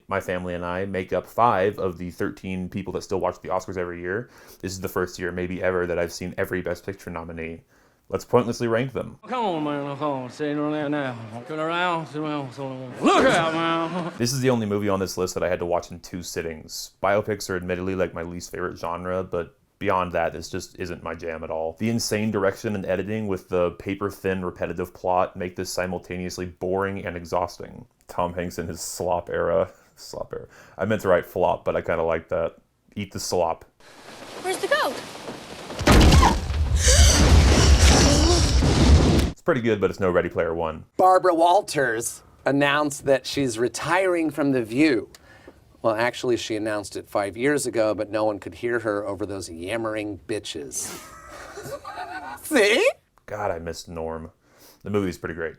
my family and I make up 5 of the 13 people that still watch the Oscars every year. This is the first year, maybe ever, that I've seen every Best Picture nominee. Let's pointlessly rank them. Come on, man. Come on. Sit around now. Turn around. Sit around. Look out, man. This is the only movie on this list that I had to watch in 2 sittings. Biopics are admittedly like my least favorite genre, but beyond that, this just isn't my jam at all. The insane direction and editing with the paper-thin, repetitive plot make this simultaneously boring and exhausting. Tom Hanks in his slop era. Slop era. I meant to write flop, but I kind of like that. Eat the slop. Where's the goat? It's pretty good, but it's no Ready Player One. Barbara Walters announced that she's retiring from The View. Well, actually, she announced it 5 years ago, but no one could hear her over those yammering bitches. See? God, I missed Norm. The movie's pretty great.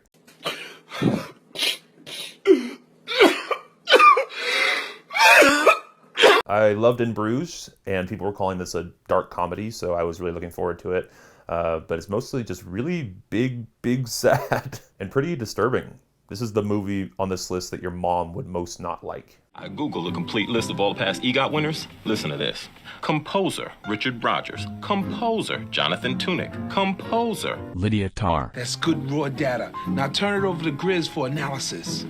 I loved In Bruges, and people were calling this a dark comedy, so I was really looking forward to it. But it's mostly just really big sad and pretty disturbing. This is the movie on this list that your mom would most not like. I Googled a complete list of all the past EGOT winners. Listen to this. Composer, Richard Rogers. Composer, Jonathan Tunick. Composer, Lydia Tarr. That's good raw data. Now turn it over to Grizz for analysis.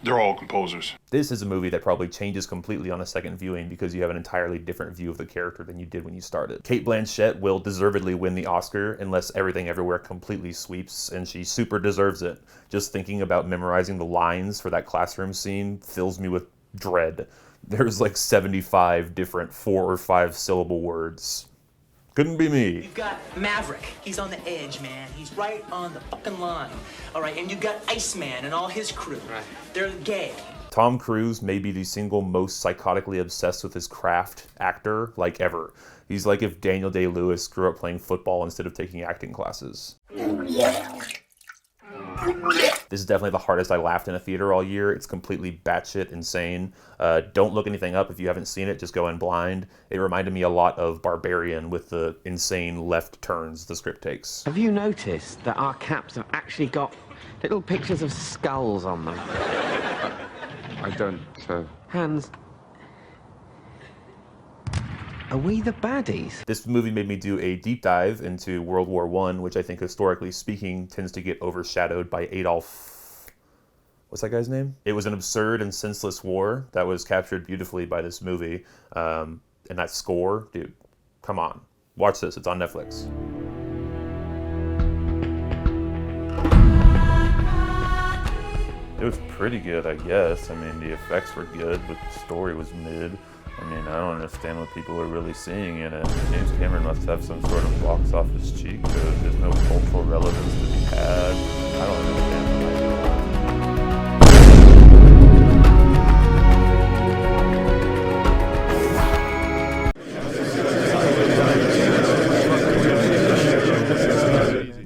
They're all composers. This is a movie that probably changes completely on a second viewing because you have an entirely different view of the character than you did when you started. Cate Blanchett will deservedly win the Oscar unless Everything Everywhere completely sweeps, and she super deserves it. Just thinking about memorizing the lines for that classroom scene fills me with dread. There's like 75 different 4 or 5 syllable words. Couldn't be me. You've got Maverick. He's on the edge, man. He's right on the fucking line. All right, and you've got Iceman and all his crew. Right. They're gay. Tom Cruise may be the single most psychotically obsessed with his craft actor like ever. He's like if Daniel Day-Lewis grew up playing football instead of taking acting classes. This is definitely the hardest I laughed in a theater all year. It's completely batshit insane. Don't look anything up if you haven't seen it. Just go in blind. It reminded me a lot of Barbarian with the insane left turns the script takes. Have you noticed that our caps have actually got little pictures of skulls on them? I don't, Hans, are we the baddies? This movie made me do a deep dive into World War I, which I think historically speaking tends to get overshadowed by Adolf... What's that guy's name? It was an absurd and senseless war that was captured beautifully by this movie. And that score, dude, come on. Watch this, it's on Netflix. It was pretty good, I guess. I mean, the effects were good, but the story was mid. I mean, I don't understand what people are really seeing in it. James Cameron must have some sort of box office cheat code. There's no cultural relevance to be had. I don't understand why.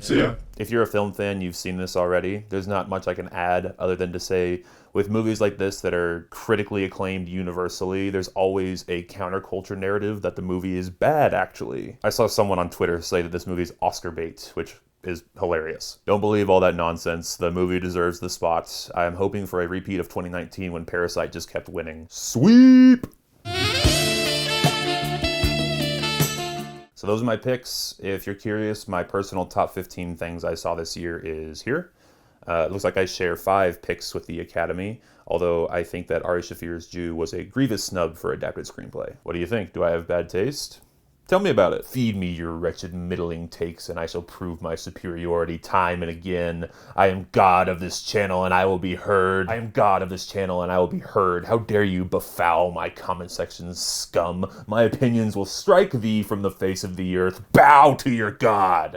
See ya. If you're a film fan, you've seen this already. There's not much I can add other than to say, with movies like this that are critically acclaimed universally, there's always a counterculture narrative that the movie is bad, actually. I saw someone on Twitter say that this movie is Oscar bait, which is hilarious. Don't believe all that nonsense. The movie deserves the spot. I am hoping for a repeat of 2019 when Parasite just kept winning. Sweep! So those are my picks. If you're curious, my personal top 15 things I saw this year is here. It looks like I share 5 picks with the Academy, although I think that Ari Shaffir's Jew was a grievous snub for adapted screenplay. What do you think? Do I have bad taste? Tell me about it. Feed me your wretched middling takes, and I shall prove my superiority time and again. I am God of this channel, and I will be heard. I am God of this channel, and I will be heard. How dare you befoul my comment section, scum? My opinions will strike thee from the face of the earth. Bow to your God!